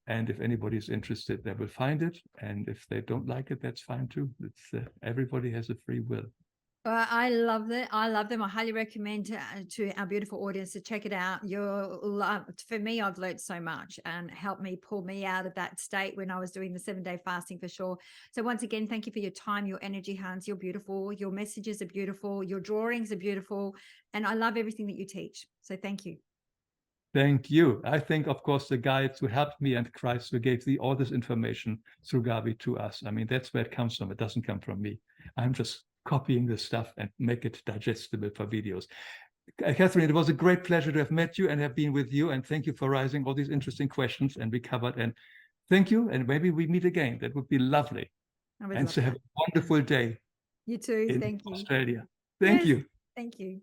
And if anybody's interested, they will find it. And if they don't like it, that's fine too. It's everybody has a free will. I love it. I love them. I highly recommend to our beautiful audience to check it out. For me, I've learned so much and helped me pull me out of that state when I was doing the 7-day fasting for sure. So once again, thank you for your time, your energy, Hans. You're beautiful. Your messages are beautiful. Your drawings are beautiful. And I love everything that you teach. So thank you. Thank you. I think, of course, the guides who helped me and Christ who gave all this information through Gabi to us. I mean, that's where it comes from. It doesn't come from me. I'm just copying this stuff and make it digestible for videos. Catherine, it was a great pleasure to have met you and have been with you. And thank you for raising all these interesting questions, and we covered. And thank you. And maybe we meet again. That would be lovely. And so have a wonderful day. You too. In thank you. Australia. Thank you. Thank you.